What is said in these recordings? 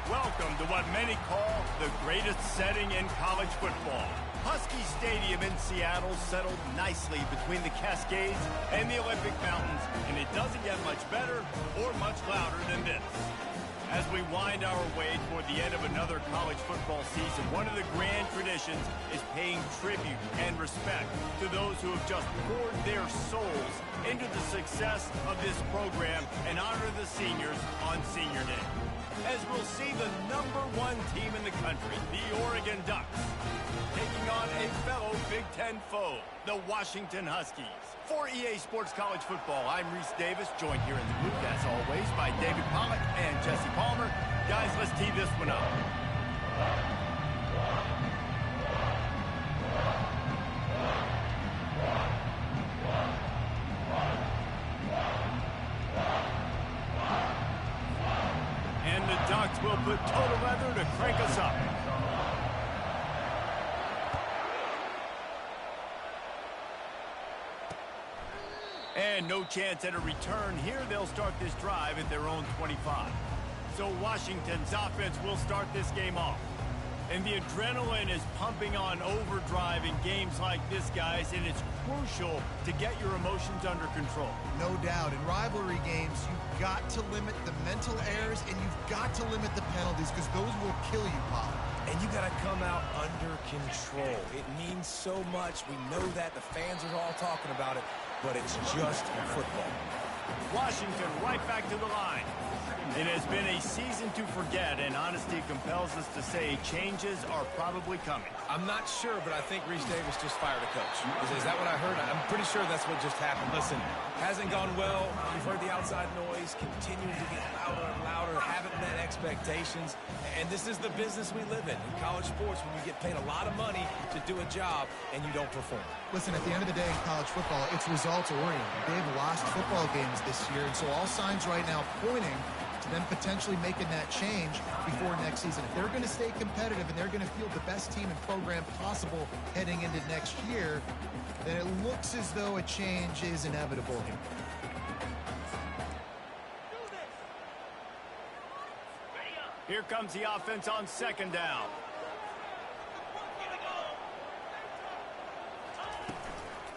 Welcome to what many call the greatest setting in college football. Husky Stadium in Seattle settled nicely between the Cascades and the Olympic Mountains, and it doesn't get much better or much louder than this. As we wind our way toward the end of another college football season, one of the grand traditions is paying tribute and respect to those who have just poured their souls into the success of this program and honor the seniors on Senior Day. As we'll see the #1 team in the country, the Oregon Ducks, taking on a fellow Big Ten foe, the Washington Huskies. For EA Sports College Football, I'm Reese Davis, joined here in the booth, as always, by David Pollack and Jesse Palmer. Guys, let's tee this one up. And the Ducks will put total leather to crank us up. And no chance at a return here. They'll start this drive at their own 25. So Washington's offense will start this game off. And the adrenaline is pumping on overdrive in games like this, guys, and it's crucial to get your emotions under control. No doubt. In rivalry games, you've got to limit the mental errors and you've got to limit the penalties because those will kill you, Pop. And you got to come out under control. It means so much. We know that. The fans are all talking about it, but it's just football. Washington right back to the line. It has been a season to forget, and honesty compels us to say changes are probably coming. I'm not sure, but I think Reese Davis just fired a coach. Is that what I heard? I'm pretty sure that's what just happened. Listen, hasn't gone well. You've heard the outside noise, continuing to get louder and louder, haven't met expectations. And this is the business we live in college sports, when you get paid a lot of money to do a job and you don't perform. Listen, at the end of the day in college football, it's results-oriented. They've lost football games this year, and so all signs right now pointing to them potentially making that change before next season. If they're going to stay competitive and they're going to field the best team and program possible heading into next year, then it looks as though a change is inevitable here. Here comes the offense on second down.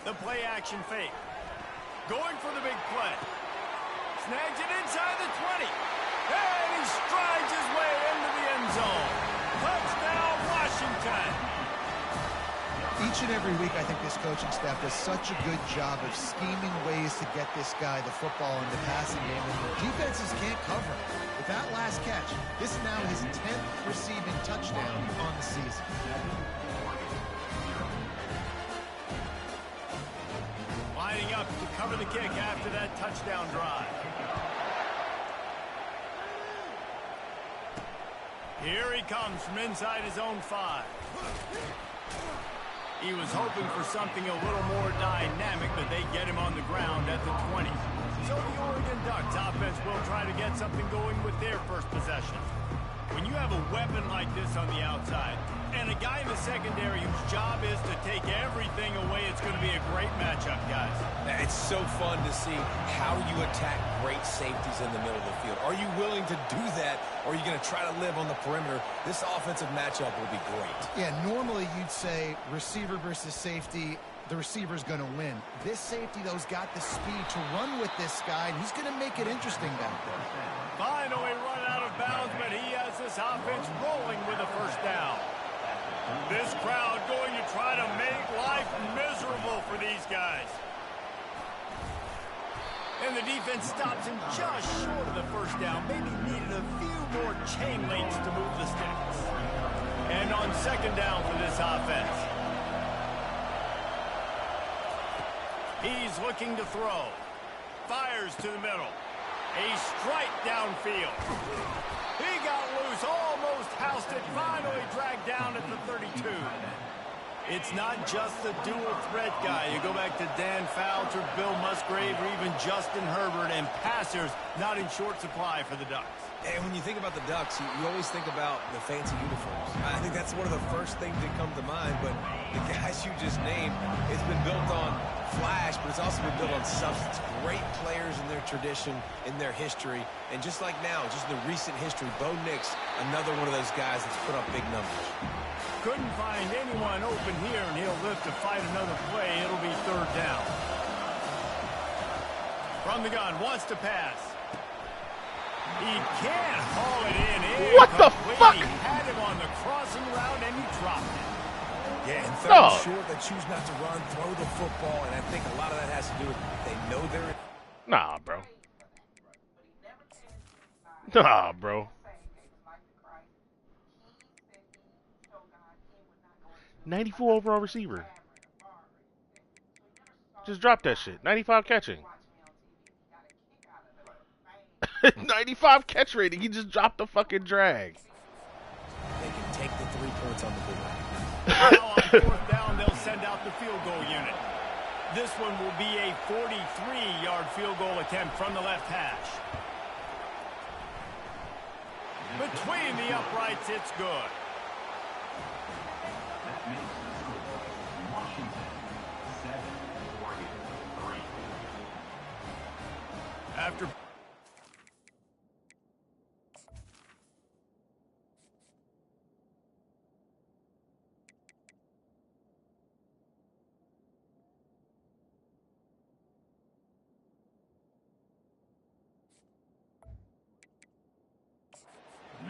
The play action fake. Going for the big play. Snags it inside the 20. And he strides his way into the end zone. Touchdown, Washington. Each and every week, I think this coaching staff does such a good job of scheming ways to get this guy the football in the passing game, and the defenses can't cover him. With that last catch, this is now his 10th receiving touchdown on the season. Lining up to cover the kick after that touchdown drive. Here he comes from inside his own 5. He was hoping for something a little more dynamic, but they get him on the ground at the 20. So the Oregon Ducks offense will try to get something going with their first possession. When you have a weapon like this on the outside, and a guy in the secondary whose job is to take everything away, it's going to be a great matchup, guys. It's so fun to see how you attack great safeties in the middle of the field. Are you willing to do that, or are you going to try to live on the perimeter? This offensive matchup will be great. Yeah, normally you'd say receiver versus safety, the receiver's going to win. This safety, though, has got the speed to run with this guy, and he's going to make it interesting back there. Finally run out of bounds, but he has this offense rolling with a first down. This crowd going to try to make life miserable for these guys. And the defense stops him just short of the first down. Maybe needed a few more chain links to move the sticks. And on second down for this offense, he's looking to throw. Fires to the middle. A strike downfield. He got loose, almost housed it, finally dragged down at the 32. It's not just the dual threat guy. You go back to Dan Fouts or Bill Musgrave or even Justin Herbert, and passers not in short supply for the Ducks. And when you think about the Ducks, you always think about the fancy uniforms. I think that's one of the first things that come to mind, but the guys you just named, it's been built on flash, but it's also been built on substance. Great players in their tradition, in their history, and just like now, just the recent history, Bo Nix, another one of those guys that's put up big numbers. Couldn't find anyone open here, and he'll live to fight another play. It'll be third down. From the gun, wants to pass. He can't haul it in. What the fuck? He had him on the crossing route, and he dropped it. Yeah, and third short, they choose not to run, throw the football, and I think a lot of that has to do with they know they're... Nah, bro. Nah, bro. 94 overall receiver. Just drop that shit. 95 catching. 95 catch rating. He just dropped the fucking drag. They can take the 3 points on the board. Now on fourth down, they'll send out the field goal unit. This one will be a 43-yard field goal attempt from the left hash. Between the uprights, it's good. After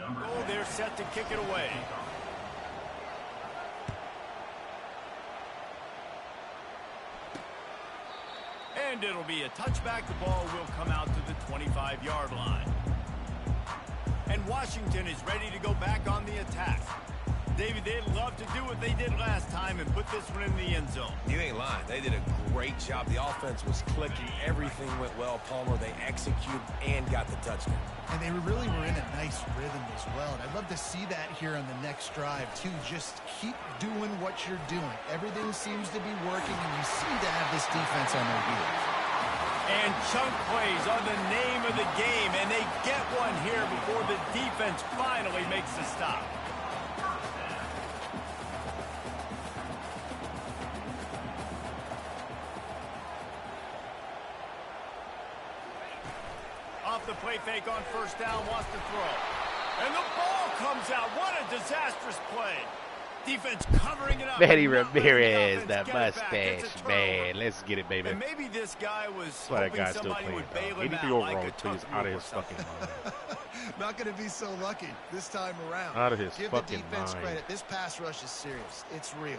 oh, they're set to kick it away. And it'll be a touchback. The ball will come out to the 25-yard line. And Washington is ready to go back on the attack. David, they'd love to do what they did last time and put this one in the end zone. You ain't lying. They did a great job. The offense was clicking. Everything went well. Palmer, they executed and got the touchdown. And they really were in a nice rhythm as well. And I'd love to see that here on the next drive, too. Just keep doing what you're doing. Everything seems to be working, and you seem to have this defense on their heels. And chunk plays are the name of the game, and they get one here before the defense finally makes the stop. Off the play fake on first down, wants to throw. And the ball comes out. What a disastrous play. Defense covering it up. Manny Ramirez, that mustache, man. Let's get it, baby. And maybe this guy was That's why that guy's still playing, dog. 83 overall, he's out of his fucking mind. Not going to be so lucky this time around. Out of his Give fucking the defense mind. credit. This pass rush is serious. It's real.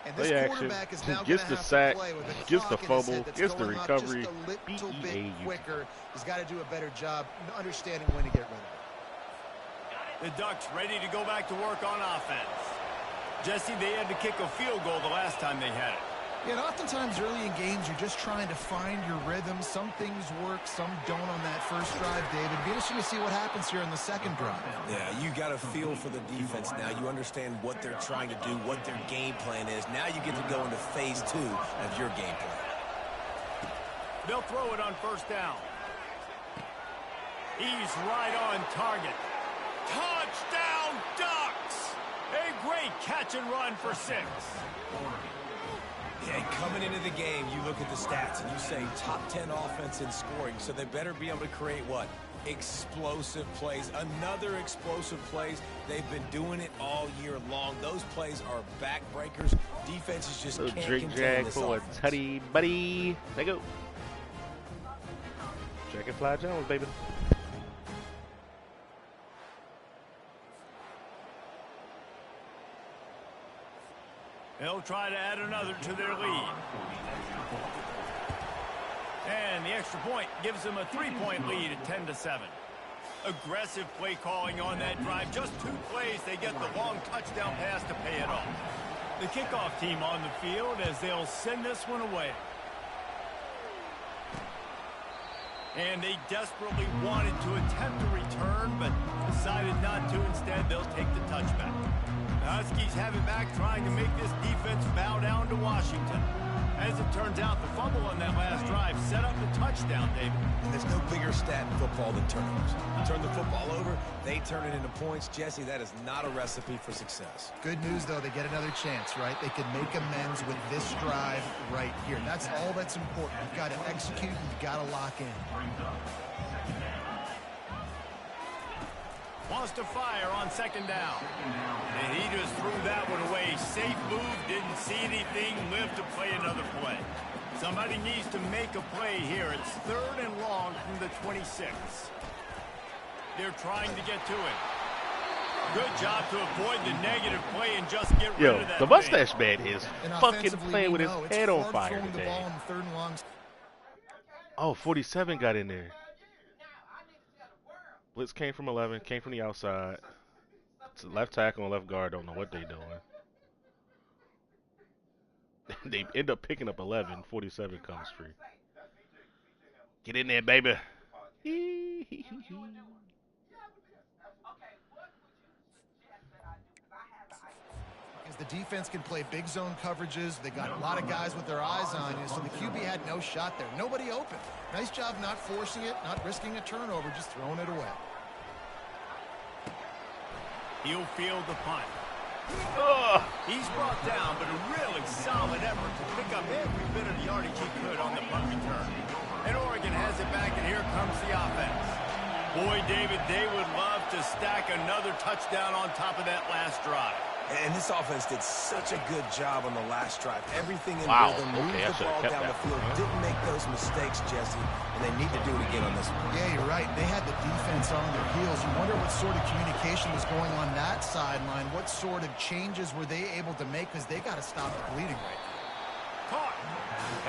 And this Play quarterback action, is now gets going to the have sack, to play with the gets the clock in his fumble, head that's gets the going up recovery. just a little bit B-E-A-U. quicker. He's got to do a better job understanding when to get rid of it. The Ducks ready to go back to work on offense. Jesse, they had to kick a field goal the last time they had it. Yeah, and oftentimes early in games, you're just trying to find your rhythm. Some things work, some don't on that first drive, David. It'd be interesting to see what happens here in the second drive. Yeah, you got a feel for the defense now. You understand what they're trying to do, what their game plan is. Now you get to go into phase 2 of your game plan. They'll throw it on first down. He's right on target. Touchdown, Ducks! A great catch and run for 6. Yeah, coming into the game, you look at the stats and you say top 10 offense in scoring, so they better be able to create what? Explosive plays. Another explosive plays. They've been doing it all year long. Those plays are backbreakers. Defenses just can't Drink contain drag this for a offense. tutty buddy. There you go. Dragonfly Jones, baby. They'll try to add another to their lead. And the extra point gives them a 3-point lead at 10-7. Aggressive play calling on that drive. Just 2 plays, they get the long touchdown pass to pay it off. The kickoff team on the field as they'll send this one away. And they desperately wanted to attempt a return, but decided not to. Instead, they'll take the touchback. The Huskies have it back, trying to make this defense bow down to Washington. As it turns out, the fumble on that last drive set up the touchdown, David. And there's no bigger stat in football than turnovers. You turn the football over, they turn it into points. Jesse, that is not a recipe for success. Good news, though, they get another chance, right? They can make amends with this drive right here. That's all that's important. You've got to execute, you've got to lock in. Wants to fire on second down. And he just threw that one away. Safe move, didn't see anything, lived to play another play. Somebody needs to make a play here. It's 3rd and long from the 26. They're trying to get to it. Good job to avoid the negative play and just get rid of that. The mustache man is And fucking playing with his it's head on hard fire throwing the today. ball on 3rd and long. Oh, 47 got in there. Blitz came from 11, came from the outside. It's left tackle and left guard don't know what they're doing. They end up picking up 11. 47 comes free. Get in there, baby. Because the defense can play big zone coverages. They got a lot of guys with their eyes on you, so the QB had no shot there. Nobody open. Nice job not forcing it, not risking a turnover, just throwing it away. He'll field the punt. Ugh. He's brought down, but a really solid effort to pick up every bit of yardage he could on the punt return. And Oregon has it back, and here comes the offense. Boy, David, they would love to stack another touchdown on top of that last drive. And this offense did such a good job on the last drive. Everything in Wow. rhythm, moved Okay, I the should've ball kept down the that. field, didn't make those mistakes, Jesse, and they need to do it again on this one. Yeah, you're right. They had the defense on their heels. You wonder what sort of communication was going on that sideline. What sort of changes were they able to make, because they got to stop the bleeding right now. Caught.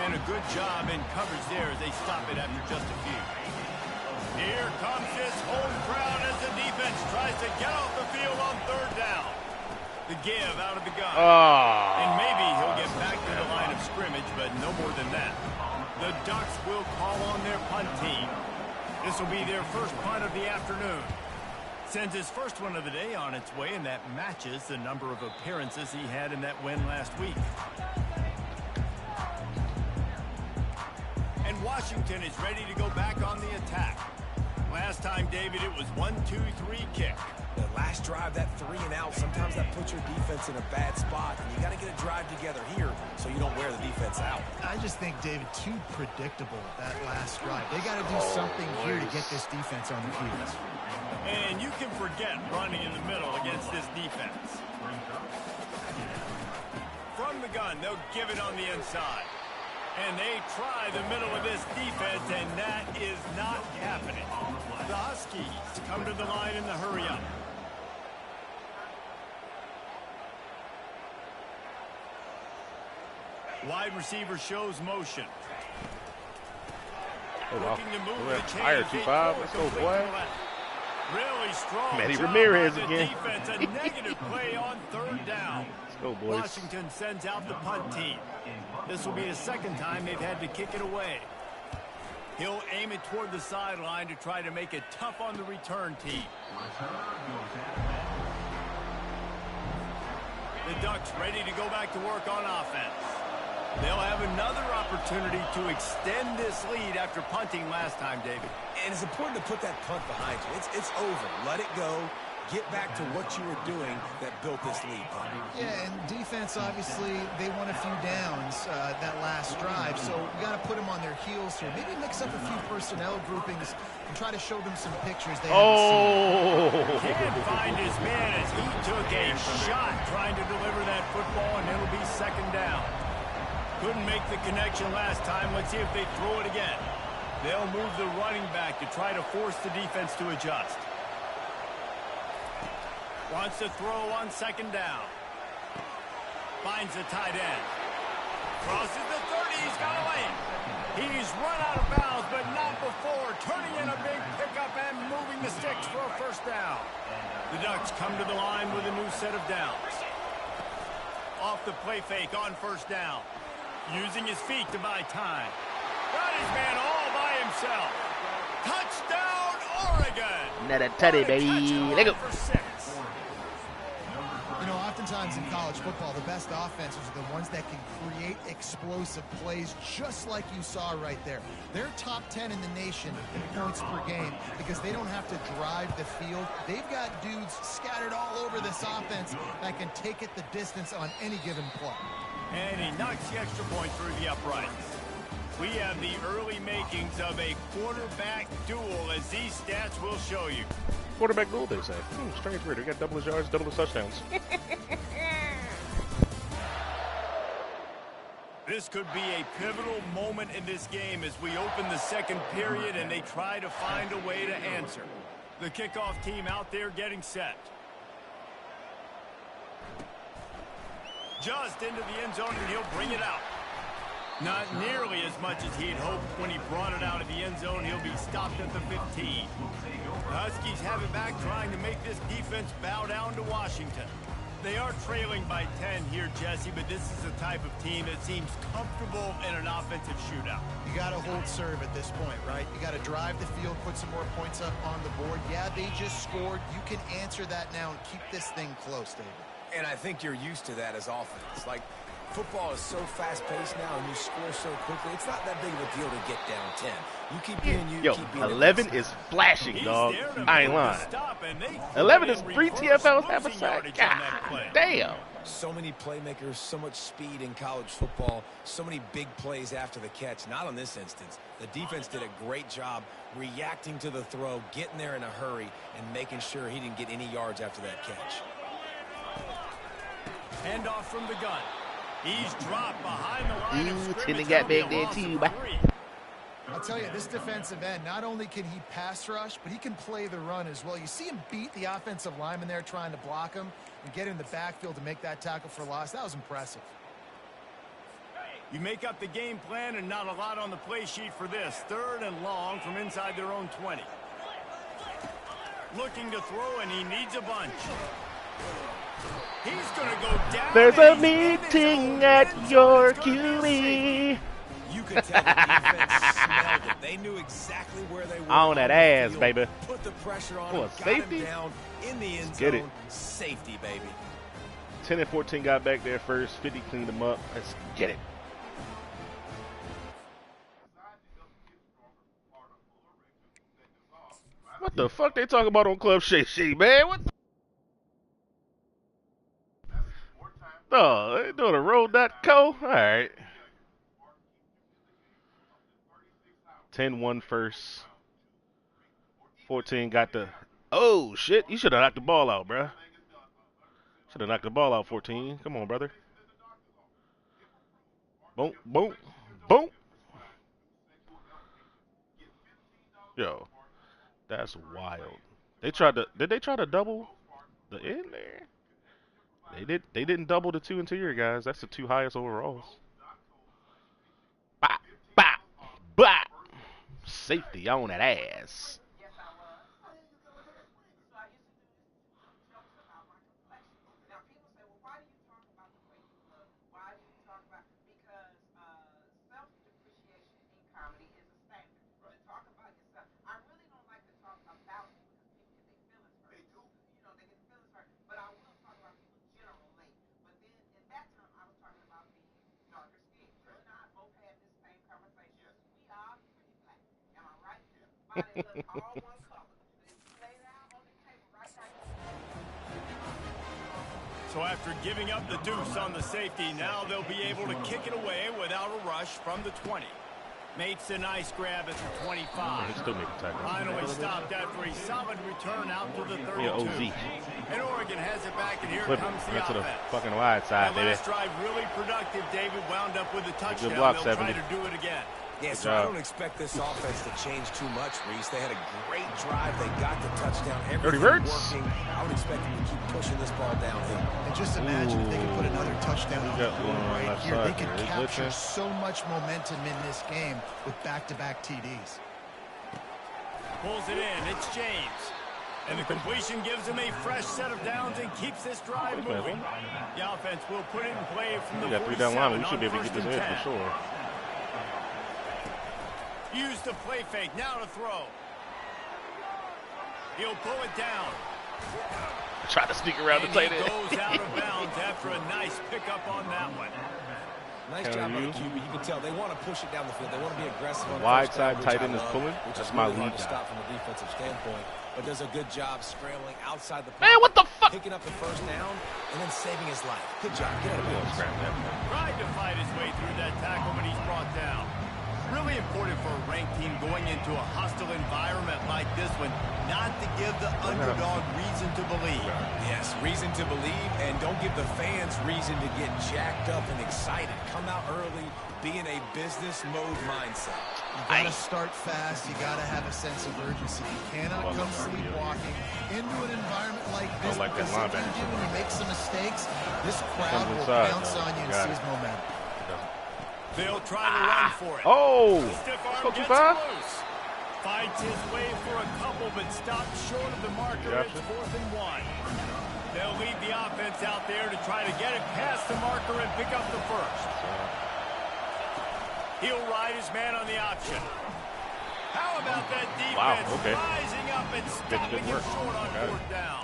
And a good job in coverage there as they stop it after just a few. Here comes this home crowd as the defense tries to get off the field on 3rd down. The give out of the gun. And maybe he'll get back to the line of scrimmage, but no more than that. The Ducks will call on their punt team. This will be their first punt of the afternoon. Sends his first one of the day on its way, and that matches the number of appearances he had in that win last week. And Washington is ready to go back on the attack. Last time, David, it was 1-2-3 kick. The last drive, that 3 and out, sometimes that puts your defense in a bad spot. And you got to get a drive together here so you don't wear the defense out. I just think, David, too predictable, that last drive. They got to do something here to get this defense on the heels. And you can forget running in the middle against this defense. From the gun, they'll give it on the inside. And they try the middle of this defense, and that is not happening. The Huskies come to the line in the hurry-up. Wide receiver shows motion. Oh, wow. Looking to move We're the chains. higher 2-5. Let's go, boy. Really strong Manny job Ramirez by the again. defense. A negative play on 3rd down. Let's go, boys. Washington sends out the punt team. This will be the second time they've had to kick it away. He'll aim it toward the sideline to try to make it tough on the return team. The Ducks ready to go back to work on offense. They'll have another opportunity to extend this lead after punting last time, David. And it's important to put that punt behind you. It's over. Let it go. Get back to what you were doing that built this lead. Yeah, and defense, obviously, they won a few downs that last drive, so you got to put them on their heels here. Maybe mix up a few personnel groupings and try to show them some pictures they haven't seen. Can't find his man as he took a shot trying to deliver that football, and it'll be second down. Couldn't make the connection last time. Let's see if they throw it again. They'll move the running back to try to force the defense to adjust. Wants to throw on second down. Finds the tight end. Crosses the 30. He's got a lane. He's run out of bounds, but not before. Turning in a big pickup and moving the sticks for a first down. The Ducks come to the line with a new set of downs. Off the play fake on first down. Using his feet to buy time. Got his man all by himself. Touchdown, Oregon! Another tutty, baby. Let go. For 6. You know, oftentimes in college football, the best offenses are the ones that can create explosive plays just like you saw right there. They're top 10 in the nation in points per game because they don't have to drive the field. They've got dudes scattered all over this offense that can take it the distance on any given play. And he knocks the extra point through the uprights. We have the early makings of a quarterback duel, as these stats will show you. Quarterback duel, they say. Strange word. They got double his yards, double his touchdowns. This could be a pivotal moment in this game as we open the second period and they try to find a way to answer. The kickoff team out there getting set. Just into the end zone, and he'll bring it out. Not nearly as much as he'd hoped when he brought it out of the end zone. He'll be stopped at the 15. The Huskies have it back, trying to make this defense bow down to Washington. They are trailing by 10 here, Jesse, but this is the type of team that seems comfortable in an offensive shootout. You got to hold serve at this point, right? You got to drive the field, put some more points up on the board. Yeah, they just scored. You can answer that now and keep this thing close, David. And I think you're used to that as offense. Like, football is so fast-paced now, and you score so quickly. It's not that big of a deal to get down 10. You keep being you. Yo, keep being 11 is flashing, dog. I ain't lying. 11 is 3 TFLs half a sack. God damn. So many playmakers, so much speed in college football, so many big plays after the catch. Not on this instance. The defense did a great job reacting to the throw, getting there in a hurry, and making sure he didn't get any yards after that catch. Handoff from the gun. He's dropped behind the line of scrimmage. Tinny got back there too, boy. I'll tell you, this defensive end, not only can he pass rush, but he can play the run as well. You see him beat the offensive lineman there trying to block him and get in the backfield to make that tackle for loss. That was impressive. You make up the game plan and not a lot on the play sheet for this. 3rd and long from inside their own 20. Looking to throw, and he needs a bunch. He's going to go down. There's a meeting at your QE. You could tell the defense smelled it. They knew exactly where they were on that ass, field, baby. Put the pressure on Oh, him, safety? got him down in the end Get zone. it. Safety, baby. 10 and 14 got back there first. 50 cleaned them up. Let's get it. What the fuck they talking about on Club Shay Shay, man? What the? Oh, they doing a roll.co? All right. 10-1 first. 14 got the... Oh, shit. You should have knocked the ball out, bruh. Should have knocked the ball out, 14. Come on, brother. Boom, boom, boom. Yo, that's wild. They tried to... Did they try to double the end there? They didn't double the 2 interior guys. That's the 2 highest overalls. Bop, bop, bop. Safety on that ass. So after giving up the deuce on the safety, now they'll be able to kick it away without a rush from the 20. Makes a nice grab at the 25. He still make a tackle. Finally stopped after a solid return out to the 32. Yeah, OZ. And Oregon has it back, and here Flip comes it. the Right to offense. the fucking wide side, That baby. last drive really productive. David wound up with a touchdown. block, They'll 70. try to do it again. Yeah, so I don't expect this offense to change too much, Reese. They had a great drive. They got the touchdown. Everything working. I would expect them to keep pushing this ball downhill. And just imagine if they could put another touchdown on the board right here. They could capture so much momentum in this game with back-to-back TDs. Pulls it in. It's James. And the completion gives him a fresh set of downs and keeps this drive moving. The offense will put it in play from the 47 3 down line. We on should be able to first get this and edge 10. for sure. Use the play fake. Now to throw. He'll pull it down. Try to sneak around the tight end. He goes out of bounds after a nice pickup on that one. Nice job by the QB. You can tell they want to push it down the field. They want to be aggressive. On Wide first side down, tight end is pulling. That's my really lead hard to guy. stop from a defensive standpoint. But does a good job scrambling outside the pocket. Man, what the fuck? Picking up the first down and then saving his life. Good job. Get out of bounds. Tried to fight his way through that tackle, but he's brought down. Really important for a ranked team going into a hostile environment like this one, not to give the underdog reason to believe. Yes, reason to believe, and don't give the fans reason to get jacked up and excited. Come out early, be in a business mode mindset. You got to start fast. You got to have a sense of urgency. You cannot come sleepwalking into an environment like this. Like that sometimes linebacker. when you make some mistakes, this crowd will inside, bounce though. on you and Got seize it. momentum. They'll try to run for it. Oh, The stiff arm spoke too gets fast. loose. Fights his way for a couple, but stops short of the marker. Gotcha. It's 4th and 1. They'll lead the offense out there to try to get it past the marker and pick up the first. He'll ride his man on the option. How about that defense rising up and stopping him short on 4th down?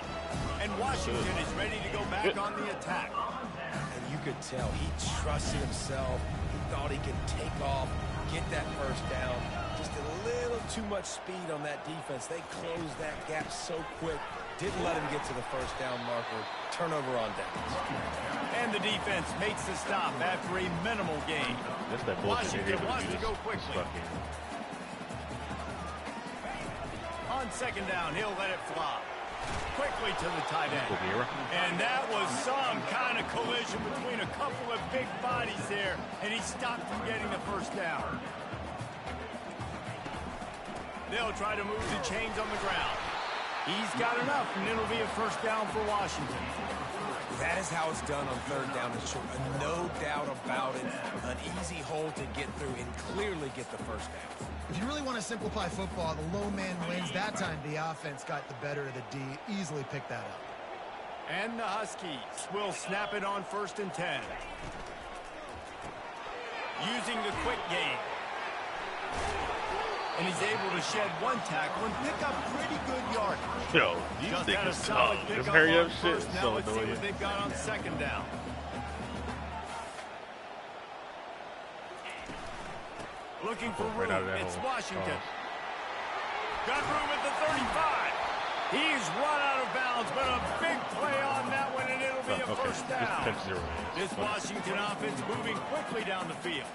And Washington is ready to go back on the attack. And you could tell he trusted himself. He thought he could take off, get that first down. Just a little too much speed on that defense. They closed that gap so quick. Didn't let him get to the first down marker. Turnover on downs. And the defense makes the stop after a minimal gain. That's that bullshit. Washington wants to go quickly. On 2nd down, he'll let it fly. Quickly to the tight end. And that was some kind of collision between a couple of big bodies there, and he stopped from getting the first down. They'll try to move the chains on the ground. He's got enough, and it'll be a first down for Washington. That is how it's done on 3rd down and short. No doubt about it. An easy hole to get through and clearly get the first down. If you really want to simplify football, the low man wins. That time the offense got the better of the D. Easily picked that up. And the Huskies will snap it on 1st and 10. Using the quick game. And he's able to shed one tackle and pick up pretty good yardage. Yo, these Just had a niggas solid tough. This pickup hurry on up shit first. is Now so let's see annoying. what they've got on 2nd down. Looking for room. Right out of that It's hole. Washington. Got room at the 35. He's run out of bounds, but a big play on that one, and it'll be a first down. This Washington offense moving quickly down the field.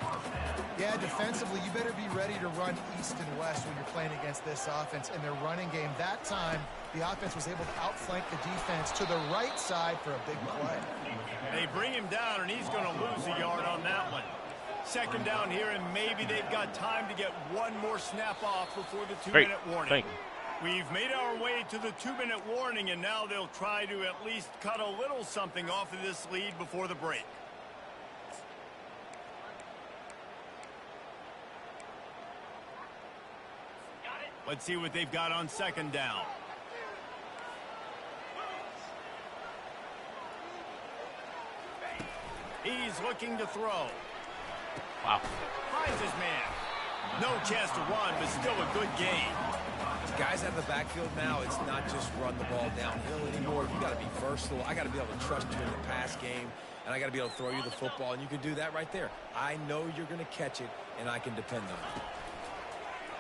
Yeah, defensively, you better be ready to run east and west when you're playing against this offense and their running game. That time, the offense was able to outflank the defense to the right side for a big play. They bring him down, and he's going to lose a yard on that one. 2nd down here, and maybe they've got time to get one more snap off before the 2-minute warning. Thank you. We've made our way to the 2-minute warning, and now they'll try to at least cut a little something off of this lead before the break. Let's see what they've got on 2nd down. He's looking to throw. Wow. Finds his man. No chance to run, but still a good game. Guys out of the backfield now, it's not just run the ball downhill anymore. You got to be versatile. I got to be able to trust you in the pass game, and I got to be able to throw you the football, and you can do that right there. I know you're going to catch it, and I can depend on it.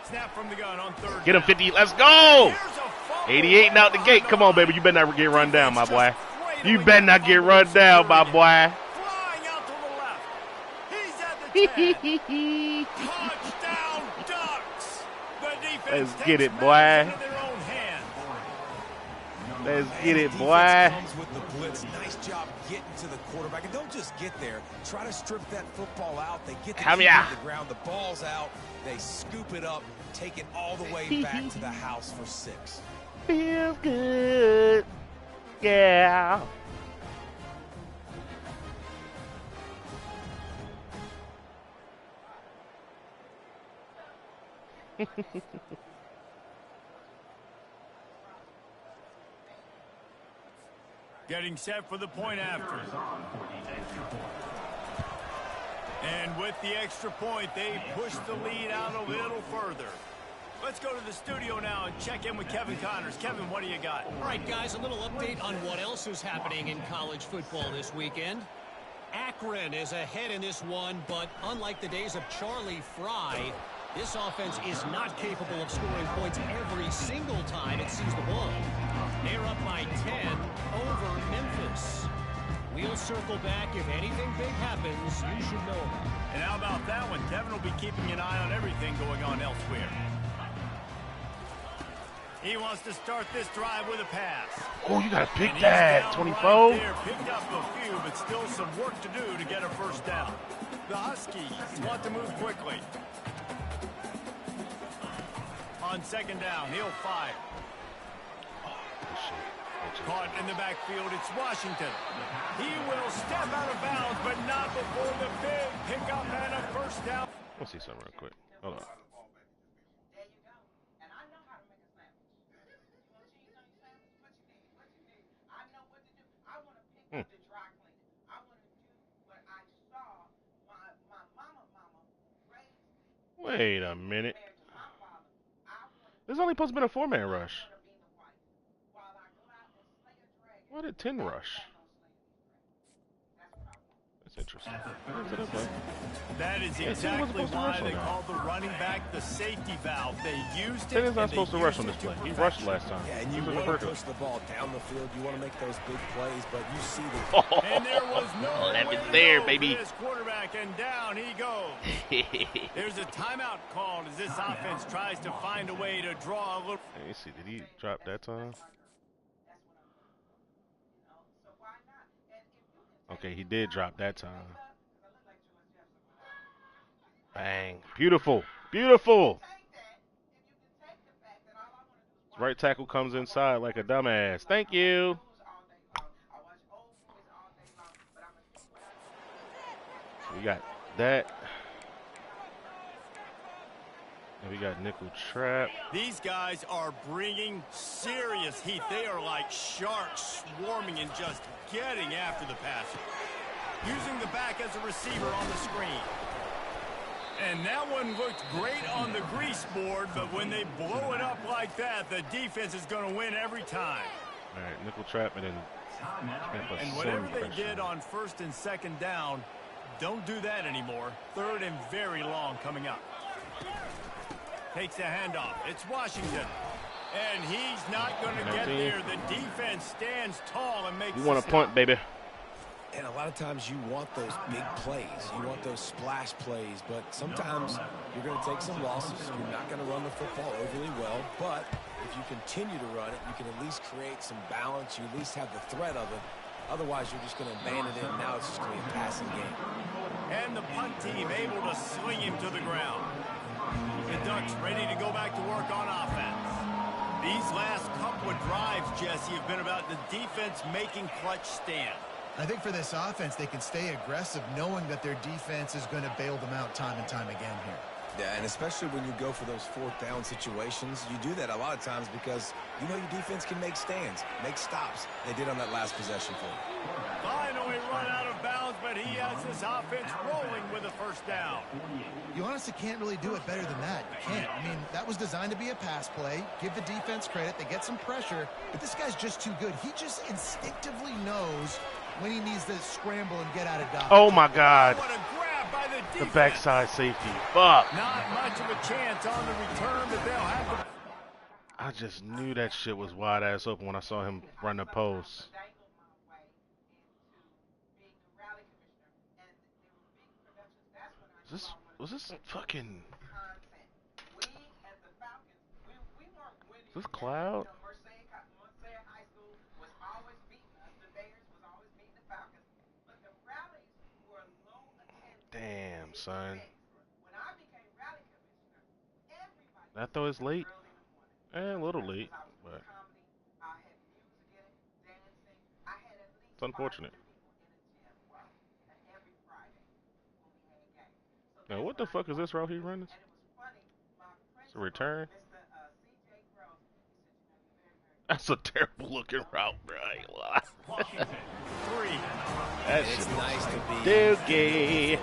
Snap from the gun on 3rd Get him down. 50. Let's go. Here's a fumble. 88 and out the gate. Come on, baby. You better not get run down, my boy. You better not get run down, my boy. Flying out to the left. He's at the 10. Touchdown Ducks. The defense Let's get takes it, boy. matters into their own hands. Let's get it, Defense boy. comes with the blitz. Nice job getting to the quarterback. And don't just get there. Try to strip that football out. They get the Come key here. to the ground. The ball's out. They scoop it up, take it all the way back to the house for 6. Feels good. Yeah. Getting set for the point after. And with the extra point, they push the lead out a little further. Let's go to the studio now and check in with Kevin Connors. Kevin, what do you got? All right, guys, a little update on what else is happening in college football this weekend. Akron is ahead in this one, but unlike the days of Charlie Fry, this offense is not capable of scoring points every single time it sees the ball. They're up by 10 over Memphis. We'll circle back if anything big happens. You should know about it. And how about that one? Kevin will be keeping an eye on everything going on elsewhere. He wants to start this drive with a pass. Oh, you got to pick that. 24. Right there, picked up a few, but still some work to do to get a first down. The Huskies want to move quickly. On second down, he'll fire. Caught in the backfield, it's Washington. He will step out of bounds, but not before the big pickup and a first down. Let's see something real quick. Hold on. Wait a minute. This is only supposed to be a 4-man rush. Why did 10 rush? That's interesting. That is exactly why they called the running back the safety valve. They used it. 10 is not supposed to rush on this play. He rushed last time. Yeah, and you want to push the ball down the field. You want to make those big plays, but you see the... Oh, and there was no 11 way to there, go baby. for this quarterback, and down he goes. There's a timeout called as this offense tries to find a way to draw a little. Let me see. Did he drop that time? Okay, he did drop that time. Bang. Beautiful. Beautiful. Right tackle comes inside like a dumbass. Thank you. We got that. And we got nickel trap. These guys are bringing serious heat. They are like sharks swarming and just getting after the passer. Using the back as a receiver on the screen. And that one looked great on the grease board, but when they blow it up like that, the defense is going to win every time. All right, nickel trap and then and whatever they did on first and second down, don't do that anymore. Third and very long coming up. Takes a handoff. It's Washington. And he's not going to get there. The defense stands tall and makes. You want to punt, baby. And a lot of times you want those big plays. You want those splash plays. But sometimes you're going to take some losses. You're not going to run the football overly well. But if you continue to run it, you can at least create some balance. You at least have the threat of it. Otherwise, you're just going to abandon it. And now it's just going to be a passing game. And the punt team able to sling him to the ground. The Ducks ready to go back to work on offense. These last couple of drives, Jesse, have been about the defense making clutch stand. I think for this offense, they can stay aggressive knowing that their defense is going to bail them out time and time again here. Yeah, and especially when you go for those fourth down situations, you do that a lot of times because you know your defense can make stands, make stops. They did on that last possession for them. Finally run out of bounds, but he has this offense rolling with a first down. You honestly can't really do it better than that. You can't. I mean, that was designed to be a pass play. Give the defense credit. They get some pressure, but this guy's just too good. He just instinctively knows when he needs to scramble and get out of dodge. Oh, my God. What a grab by the defense. The backside safety. Fuck. Not much of a chance on the return, but they'll have to. I just knew that shit was wide ass open when I saw him run the post. Was this fucking... Is this Cloud? Damn, son. That throw is late? A little late, but it's unfortunate. Now, what the fuck is this route he running? It's a return. That's a terrible looking route, bro. I ain't lie. That It's nice to be doogie.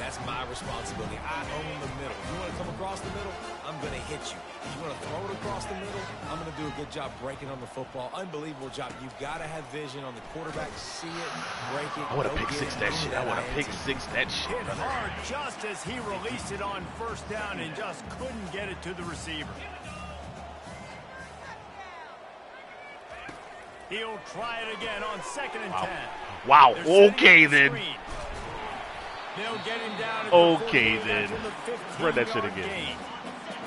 That's my responsibility. I own the middle. You want to come across the middle? I'm going to hit you. You want to throw it across the middle? I'm going to do a good job breaking on the football. Unbelievable job. You've got to have vision on the quarterback. See it, break it. I want to pick six that shit. I want to pick six that shit. Hit hard just as he released it on first down and just couldn't get it to the receiver. He'll try it again on 2nd and 10. Wow. Okay, then. They'll get him down. Okay, then. Run that shit again. Gain.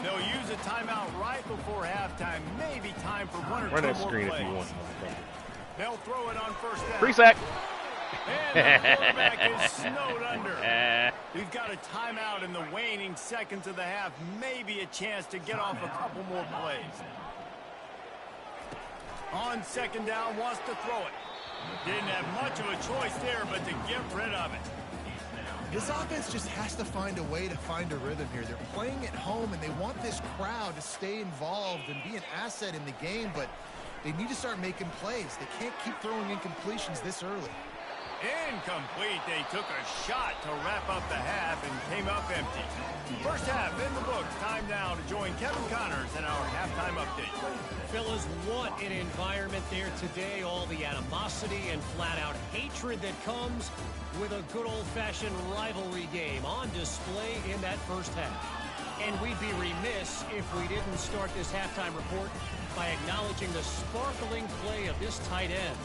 They'll use a timeout right before halftime. Maybe time for one or Run two that more screen plays. if you want. They'll throw it on first down. Free sack. And the quarterback is snowed under. We've got a timeout in the waning seconds of the half. Maybe a chance to get off a couple more plays. On 2nd down, wants to throw it. Didn't have much of a choice there, but to get rid of it. This offense just has to find a way to find a rhythm here. They're playing at home, and they want this crowd to stay involved and be an asset in the game, but they need to start making plays. They can't keep throwing incompletions this early. Incomplete. They took a shot to wrap up the half and came up empty. First half in the books. Time now to join Kevin Connors in our halftime update. Fellas, what an environment there today. All the animosity and flat-out hatred that comes with a good old-fashioned rivalry game on display in that first half. And we'd be remiss if we didn't start this halftime report by acknowledging the sparkling play of this tight end.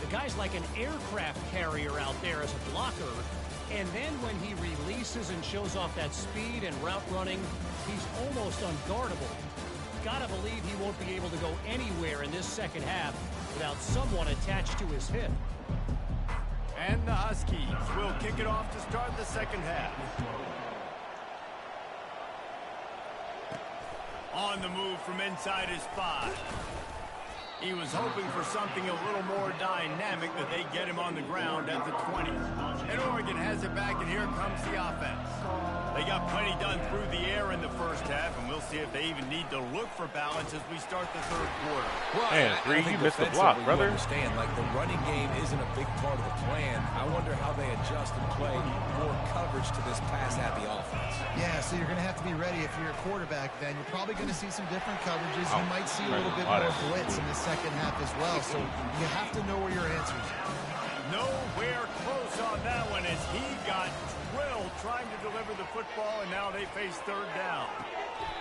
The guy's like an aircraft carrier out there as a blocker. And then when he releases and shows off that speed and route running, he's almost unguardable. Gotta believe he won't be able to go anywhere in this second half without someone attached to his hip. And the Huskies will kick it off to start the second half. On the move from inside his 5. He was hoping for something a little more dynamic, but they get him on the ground at the 20. And Oregon has it back, and here comes the offense. They got plenty done through the air in the first half, and we'll see if they even need to look for balance as we start the third quarter. Well, Man, Bree, you missed the block, brother. Understand, like the running game isn't a big part of the plan. I wonder how they adjust and play more coverage to this pass-happy offense. Yeah, so you're going to have to be ready if you're a quarterback then. You're probably going to see some different coverages. You might see a little bit more blitz in the second half as well, so you have to know where your answers are. Nowhere close on that one as he got drilled trying to deliver the football, and now they face third down.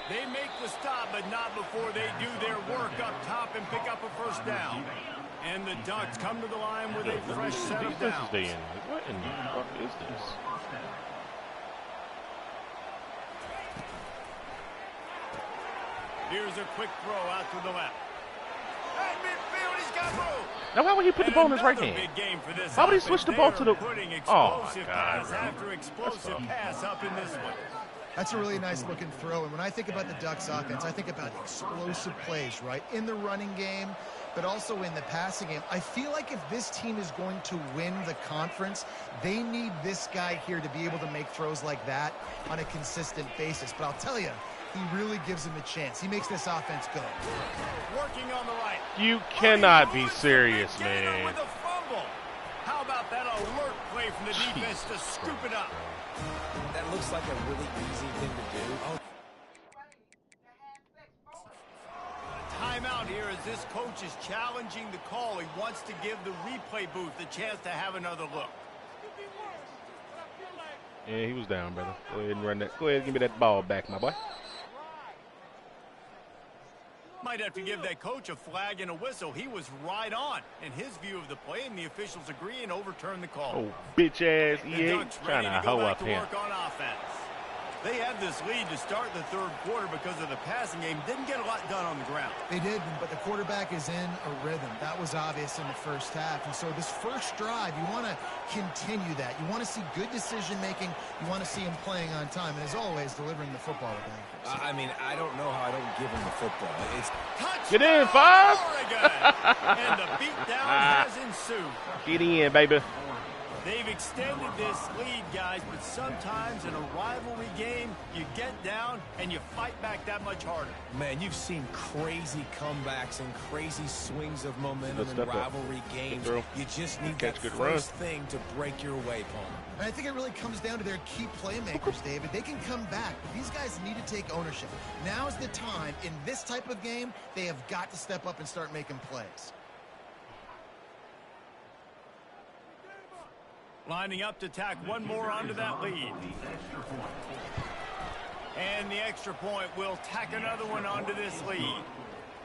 They make the stop, but not before they do their work up top and pick up a first down. And the Ducks come to the line with a fresh set of downs. What in the fuck is this? Here's a quick throw out to the left. At midfield, he's got room. Now, why would he put the ball in his right hand? Why would he switch the ball to the... Oh, my God, bro. After explosive pass up in this one. That's a really nice looking throw. And when I think about the Ducks offense, I think about explosive plays, right? In the running game, but also in the passing game. I feel like if this team is going to win the conference, they need this guy here to be able to make throws like that on a consistent basis. But I'll tell you, he really gives him a chance. He makes this offense go. Working on the right. You cannot be serious, man. With a fumble. How about that alert play from the defense to scoop it up? That looks like a really easy thing to do. Oh. Timeout here as this coach is challenging the call. He wants to give the replay booth a chance to have another look. Yeah, he was down, brother. Go ahead and run that. Go ahead and give me that ball back, my boy. Might have to give that coach a flag and a whistle. He was right on in his view of the play, and the officials agree and overturn the call. Oh, bitch-ass EA trying to hoe back up to him. work on offense. They had this lead to start the third quarter because of the passing game. Didn't get a lot done on the ground. They didn't, but the quarterback is in a rhythm. That was obvious in the first half. And so this first drive, you want to continue that. You want to see good decision-making. You want to see him playing on time. And as always, delivering the football with accuracy. I mean, I don't know how I don't give him the football. It's Get in, 5. And the beatdown has ensued. Get in, baby. They've extended this lead, guys, but sometimes in a rivalry game, you get down and you fight back that much harder. Man, you've seen crazy comebacks and crazy swings of momentum in rivalry games. You just need that first thing to break your way, Palmer. And I think it really comes down to their key playmakers, David. They can come back. These guys need to take ownership. Now is the time. In this type of game, they have got to step up and start making plays. Lining up to tack one more onto that lead. And the extra point will tack another one onto this lead.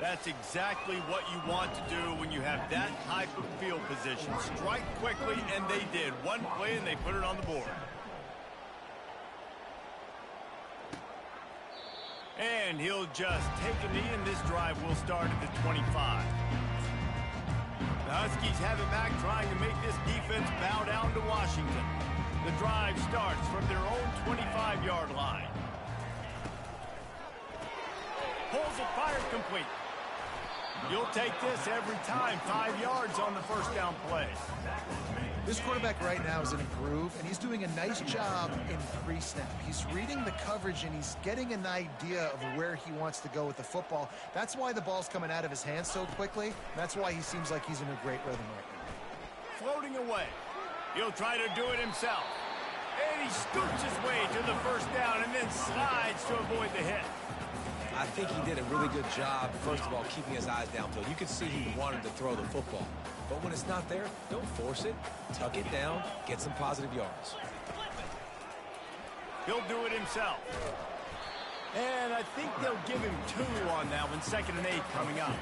That's exactly what you want to do when you have that type of field position. Strike quickly, and they did. One play, and they put it on the board. And he'll just take a knee, and this drive will start at the 25. The Huskies have it back, trying to make this defense bow down to Washington. The drive starts from their own 25-yard line. Pulls it, fires complete. You'll take this every time. 5 yards on the first down play. This quarterback right now is in a groove, and he's doing a nice job in pre-snap. He's reading the coverage, and he's getting an idea of where he wants to go with the football. That's why the ball's coming out of his hands so quickly. That's why he seems like he's in a great rhythm right now. Floating away. He'll try to do it himself. And he scoots his way to the first down and then slides to avoid the hit. I think he did a really good job, first of all, keeping his eyes downfield. You could see he wanted to throw the football. But when it's not there, don't force it. Tuck it down, get some positive yards. He'll do it himself. And I think they'll give him 2 on that one. 2nd and 8 coming up.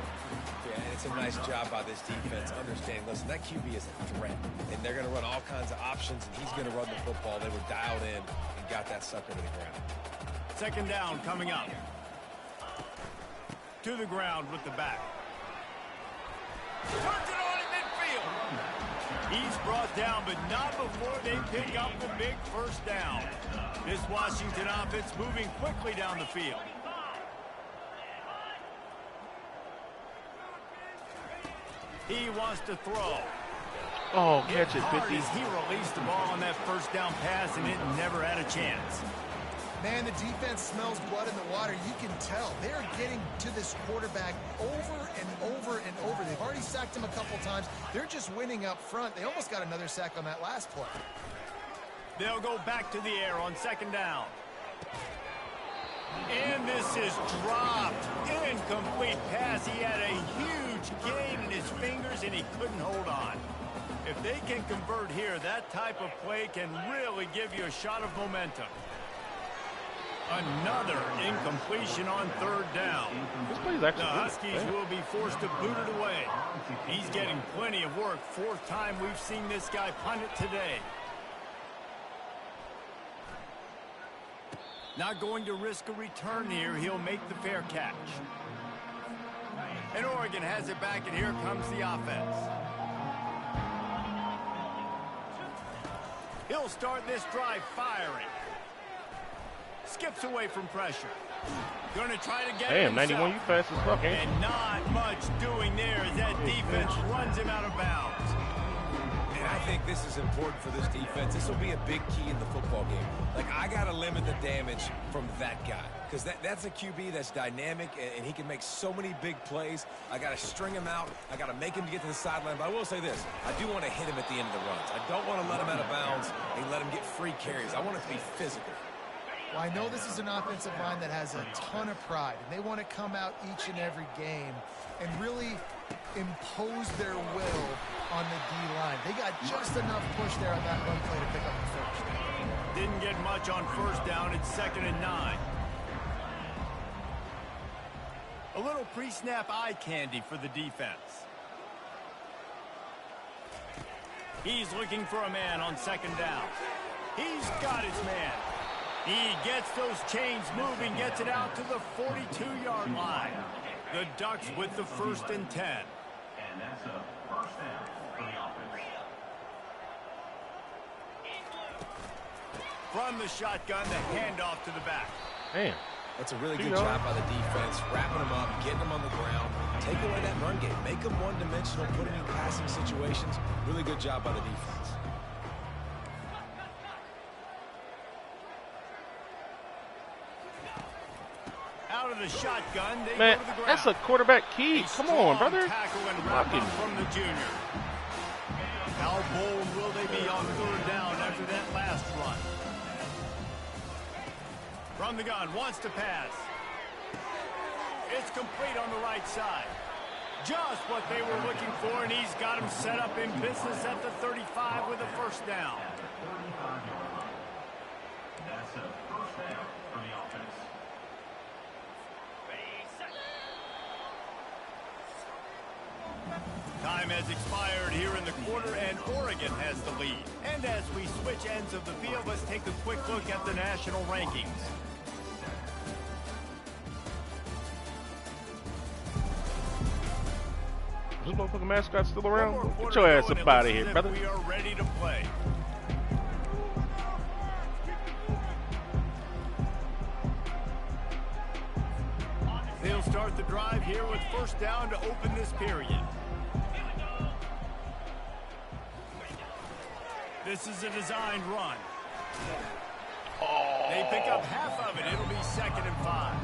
Yeah, and it's a nice job by this defense. Understand, listen, that QB is a threat. And they're going to run all kinds of options, and he's going to run the football. They were dialed in and got that sucker to the ground. 2nd down coming up. To the ground with the back. Turns it on in midfield. He's brought down, but not before they pick up the big first down. This Washington offense moving quickly down the field. He wants to throw. Oh, catch it, 50. He released the ball on that first down pass, and it never had a chance. Man, the defense smells blood in the water. You can tell. They're getting to this quarterback over and over and over. They've already sacked him a couple times. They're just winning up front. They almost got another sack on that last play. They'll go back to the air on 2nd down. And this is dropped. Incomplete pass. He had a huge gain in his fingers, and he couldn't hold on. If they can convert here, that type of play can really give you a shot of momentum. Another incompletion on 3rd down. This play's actually the Huskies will be forced to boot it away. He's getting plenty of work. 4th time we've seen this guy punt it today. Not going to risk a return here. He'll make the fair catch. And Oregon has it back, and here comes the offense. He'll start this drive firing. Skips away from pressure. Going to try to get it himself. 91, you fast as fuck, ain't you? And not much doing there as that defense runs him out of bounds. And I think this is important for this defense. This will be a big key in the football game. Like, I got to limit the damage from that guy. Because that's a QB that's dynamic, and he can make so many big plays. I got to string him out. I got to make him get to the sideline. But I will say this. I do want to hit him at the end of the runs. I don't want to let him out of bounds and let him get free carries. I want it to be physical. Well, I know this is an offensive line that has a ton of pride, and they want to come out each and every game and really impose their will on the D-line. They got just enough push there on that run play to pick up the first. Didn't get much on 1st down. It's 2nd and 9. A little pre-snap eye candy for the defense. He's looking for a man on 2nd down. He's got his man. He gets those chains moving, gets it out to the 42-yard line. The Ducks with the 1st and 10. And that's a first down for the offense. From the shotgun, the handoff to the back. Damn. That's a really good job by the defense, wrapping them up, getting them on the ground, take away that run game, make them one-dimensional, put them in passing situations. Really good job by the defense. of the shotgun. They Man, go to the ground. that's a quarterback key. A Come on, strong brother. Tackle and wrap up from the junior. How bold will they be on third down after that last run? From the gun, wants to pass. It's complete on the right side. Just what they were looking for, and he's got him set up in business at the 35 with a first down. That's a first down for the offense. Time has expired here in the quarter, and Oregon has the lead. And as we switch ends of the field, let's take a quick look at the national rankings. This motherfucking mascot still around? Get your ass up out of here, brother. We are ready to play. They'll start the drive here with first down to open this period. This is a designed run. They pick up half of it. It'll be 2nd and 5.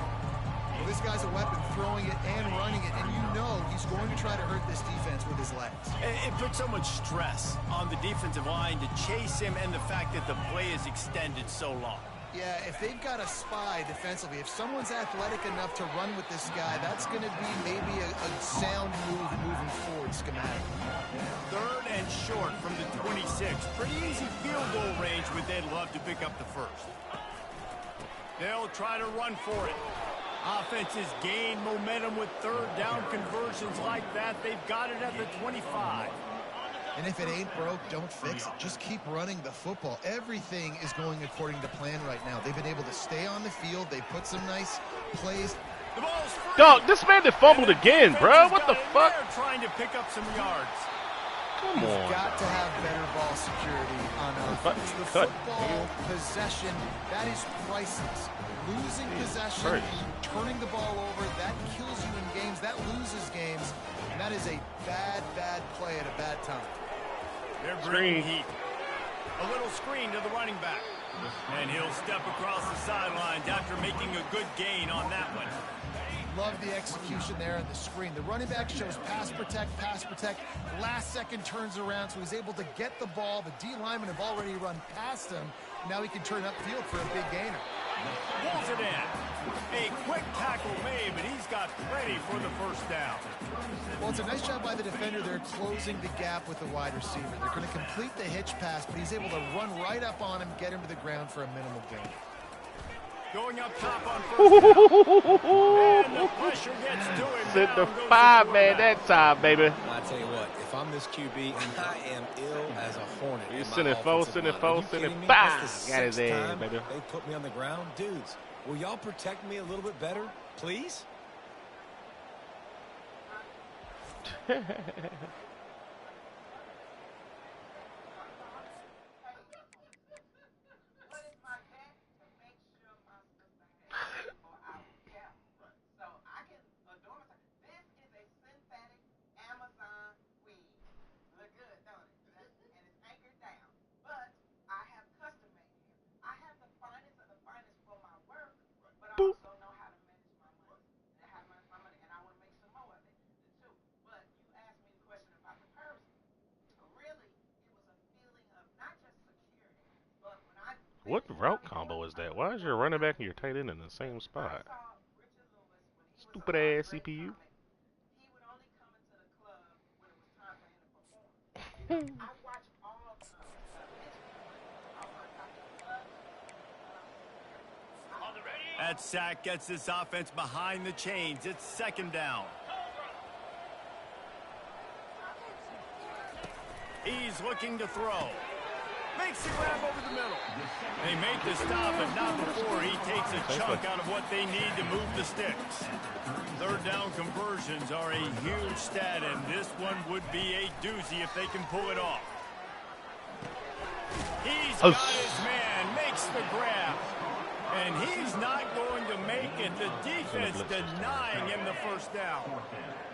Well, this guy's a weapon, throwing it and running it, and you know he's going to try to hurt this defense with his legs. It puts so much stress on the defensive line to chase him, and the fact that the play is extended so long. Yeah, if they've got a spy defensively, if someone's athletic enough to run with this guy, that's going to be maybe a sound move moving forward schematic. 3rd and short from the 26. Pretty easy field goal range, but they'd love to pick up the first. They'll try to run for it. Offenses gain momentum with third down conversions like that. They've got it at the 25. And if it ain't broke, don't fix it. Just keep running the football. Everything is going according to plan right now. They've been able to stay on the field. They put some nice plays. The ball's free. Dog, this man that fumbled again, bro. What the fuck? They're trying to pick up some yards. Come on. You've got to have better ball security on offense. The football possession, that is priceless. Losing possession, turning the ball over, that kills you in games, that loses games, and that is a bad, bad play at a bad time. They're bringing heat. A little screen to the running back. And he'll step across the sidelines after making a good gain on that one. Love the execution there on the screen. The running back shows pass protect. Last second turns around, so he's able to get the ball. The D linemen have already run past him. Now he can turn upfield for a big gainer. Pulls it in. A quick tackle made, but he's got plenty for the first down. Well, it's a nice job by the defender. They're closing the gap with the wide receiver. They're going to complete the hitch pass, but he's able to run right up on him, get him to the ground for a minimal gain. Going up top on first down. And the pressure gets to him. Sit the 5 man that time, baby. I tell you what, if I'm this QB, I am ill as a hornet. You in my send it four, offensive send it line. four, Are you send it kidding me? five. That's the Got his 6th ass, time baby. they put me on the ground. Dudes, will y'all protect me a little bit better, please? What route combo is that? Why is your running back and your tight end in the same spot? Stupid ass CPU. That sack gets this offense behind the chains. It's 2nd down. He's looking to throw. Makes the grab over the middle. They make the stop, but not before he takes a chunk out of what they need to move the sticks. Third down conversions are a huge stat, and this one would be a doozy if they can pull it off. He's got his man, makes the grab. And he's not going to make it. The defense denying him the first down.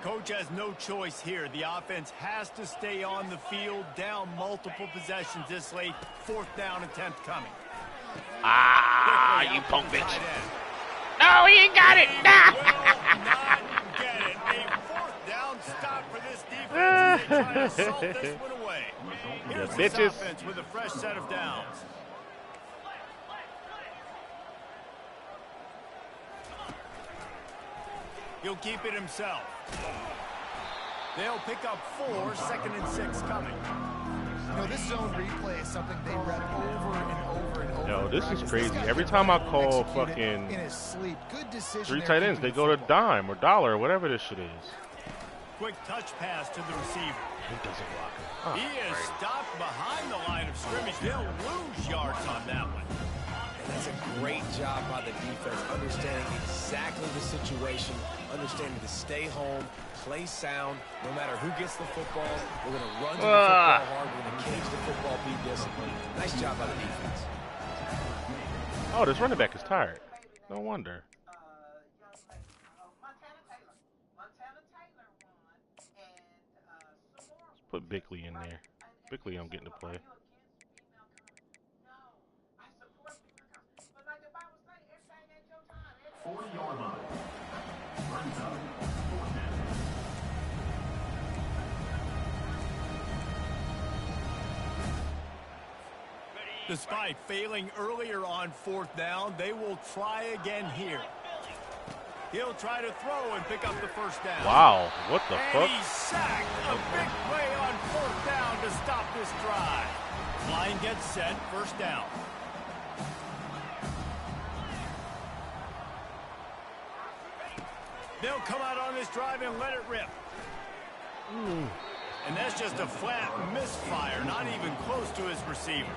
Coach has no choice here. The offense has to stay on the field, down multiple possessions this late. 4th down attempt coming. Ah, you punk bitch. No! Oh, he ain't got it. Will not get it. A fourth down stop for this defense as they try to salt this one away. Here's this bitches. offense with a fresh set of downs. He'll keep it himself. They'll pick up 4, 2nd and 6 coming. You know, this zone replay is something they rep over and over and over. Yo, this is crazy. Every time I call fucking in his sleep. Good decision 3 there, tight ends, they keeping go the to football. dime or dollar or whatever this shit is. Quick touch pass to the receiver. He doesn't block it. Oh, He is great. stopped behind the line of scrimmage. They'll lose yards on that one. And that's a great job by the defense, understanding exactly the situation, understanding to stay home, play sound. No matter who gets the football, we're going to run to the football hard. We're going to cage the football, be disciplined. Nice job by the defense. Oh, this running back is tired. No wonder. Let's put Bickley in there. Bickley, I'm getting to play. 40-yard line. Brings up 4th down. Despite failing earlier on 4th down, they will try again here. He'll try to throw and pick up the 1st down. Wow, what the And fuck? he's sacked. A big play on 4th down to stop this drive. Line gets set, 1st down. They'll come out on this drive and let it rip. And that's just a flat misfire, not even close to his receiver.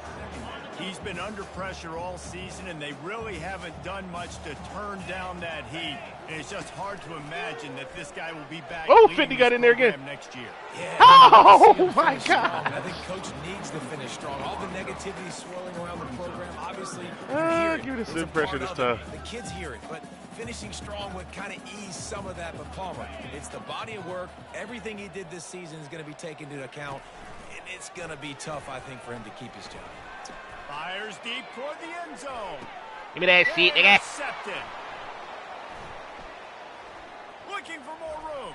He's been under pressure all season, and they really haven't done much to turn down that heat. And it's just hard to imagine that this guy will be back. Oh, leading 50 got this in there again. program next year. Yeah, Oh, see him my finish God. strong. I think Coach needs to finish strong. All the negativity swirling around the program, obviously, you Ah, hear it. give it a It's sit pressure part this of time. it. The kids hear it, but finishing strong would kind of ease some of that. But Palmer, it's the body of work. Everything he did this season is going to be taken into account, and it's going to be tough, I think, for him to keep his job. Fires deep toward the end zone. Give me that shit, nigga. Intercepted. Looking for more room.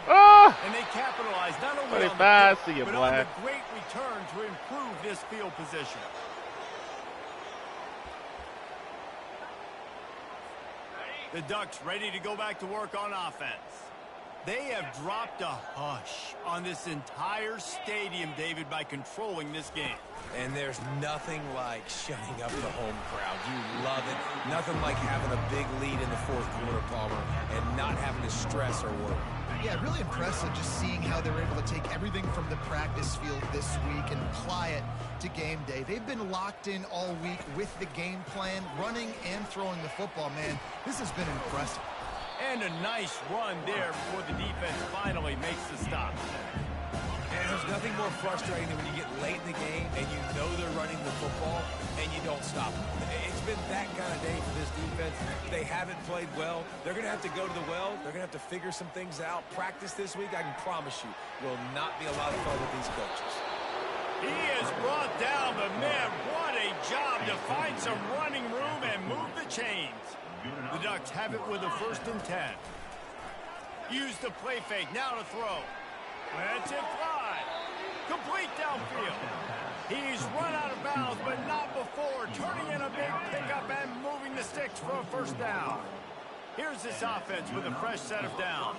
Oh, And they capitalize not only on 25, the see pick, you, but Black. on the great return to improve this field position. The Ducks ready to go back to work on offense. They have dropped a hush on this entire stadium, David, by controlling this game. And there's nothing like shutting up the home crowd. You love it. Nothing like having a big lead in the 4th quarter, Palmer, and not having to stress or worry. Yeah, really impressive just seeing how they were able to take everything from the practice field this week and apply it to game day. They've been locked in all week with the game plan, running and throwing the football, man. This has been impressive. And a nice run there before the defense finally makes the stop. And there's nothing more frustrating than when you get late in the game and you know they're running the football and you don't stop them. It's been that kind of day for this defense. They haven't played well. They're going to have to go to the well. They're going to have to figure some things out. Practice this week, I can promise you, will not be a lot of fun with these coaches. He is brought down, but man, what a job to find some running room and move the chains. The Ducks have it with a 1st and 10. Use the play fake, now to throw. Lets it fly. Complete downfield. He's run out of bounds, but not before. Turning in a big pickup and moving the sticks for a 1st down. Here's this offense with a fresh set of downs.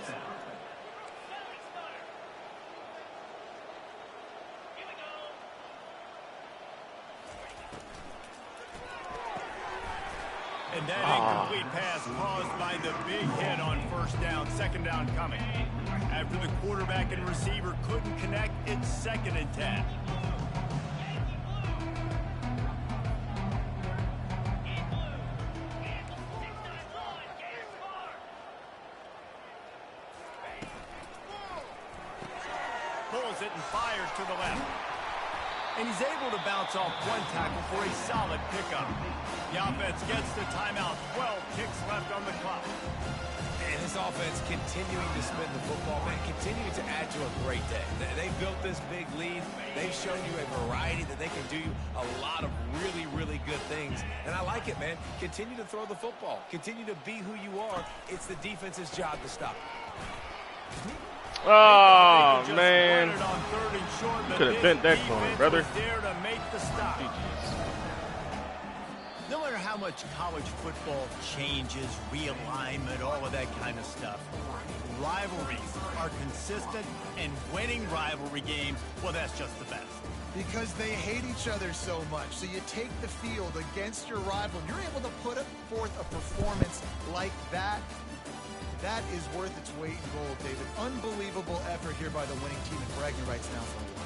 And that incomplete pass caused by the big hit on 1st down, 2nd down coming. After the quarterback and receiver couldn't connect, it's 2nd and 10. Pulls it and fires to the left. and he's able to bounce off one tackle for a solid pickup. The offense gets the timeout. 12 kicks left on the clock. And this offense continuing to spin the football, man, continuing to add to a great day. They built this big lead. They've shown you a variety that they can do a lot of really, really good things. And I like it, man. Continue to throw the football. Continue to be who you are. It's the defense's job to stop it. Oh, man. You could have bent that corner, brother. There to make the stop. No matter how much college football changes, realignment, all of that kind of stuff, rivalries are consistent, and winning rivalry games, well, that's just the best. Because they hate each other so much. So you take the field against your rival, and you're able to put forth a performance like that. That is worth its weight in gold, David. Unbelievable effort here by the winning team, and bragging rights now for a while.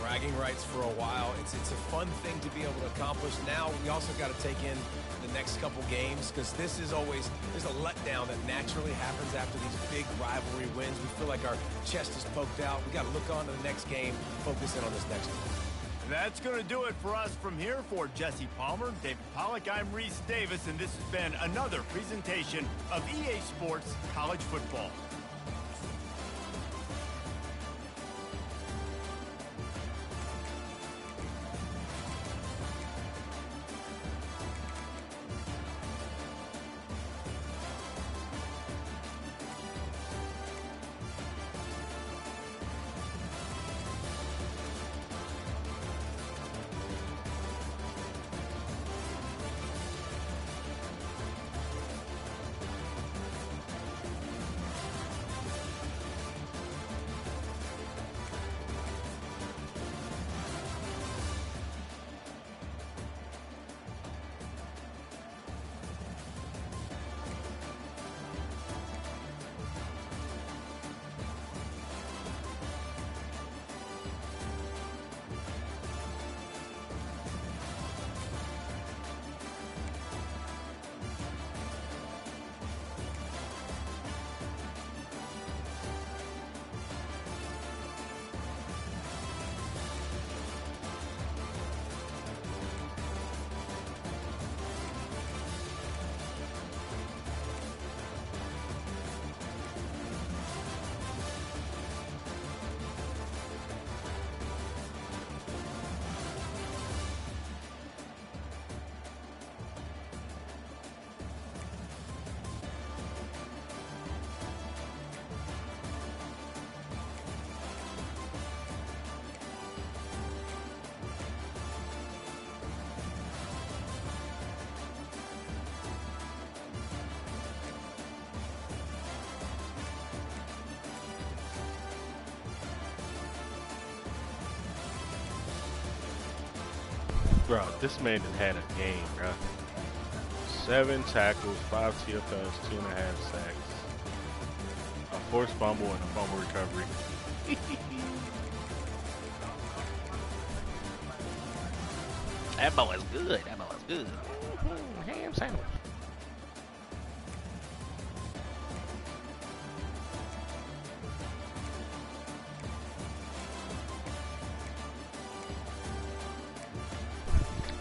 Bragging rights for a while. It's a fun thing to be able to accomplish. Now we also got to take in the next couple games, because this is always, there's a letdown that naturally happens after these big rivalry wins. We feel like our chest is poked out. We got to look on to the next game, focus in on this next one. That's going to do it for us from here. For Jesse Palmer, David Pollack, I'm Reese Davis, and this has been another presentation of EA Sports College Football. Bro, this man has had a game, bro. 7 tackles, 5 TFLs, 2.5 sacks, a forced fumble, and a fumble recovery. That boy is good. That boy is good. Ham sandwich.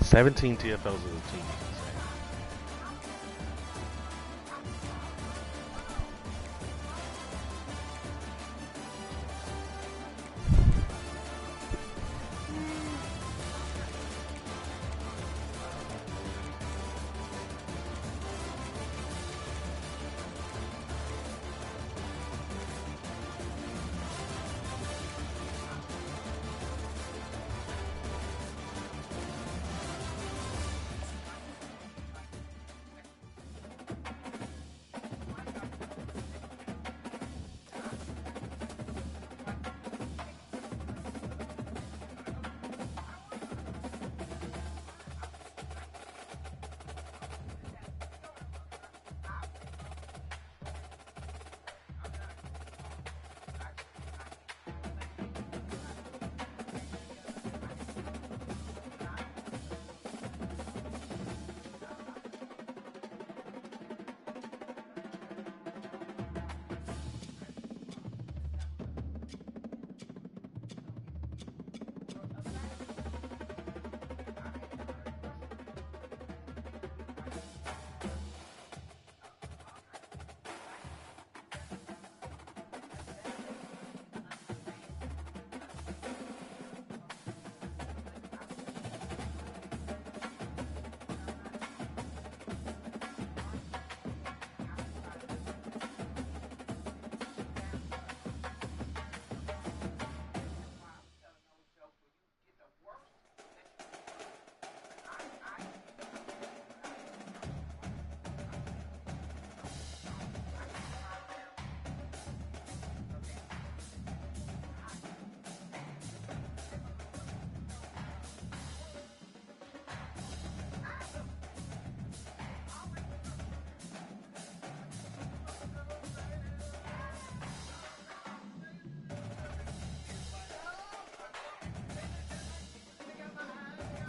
$17 TFLs as a team.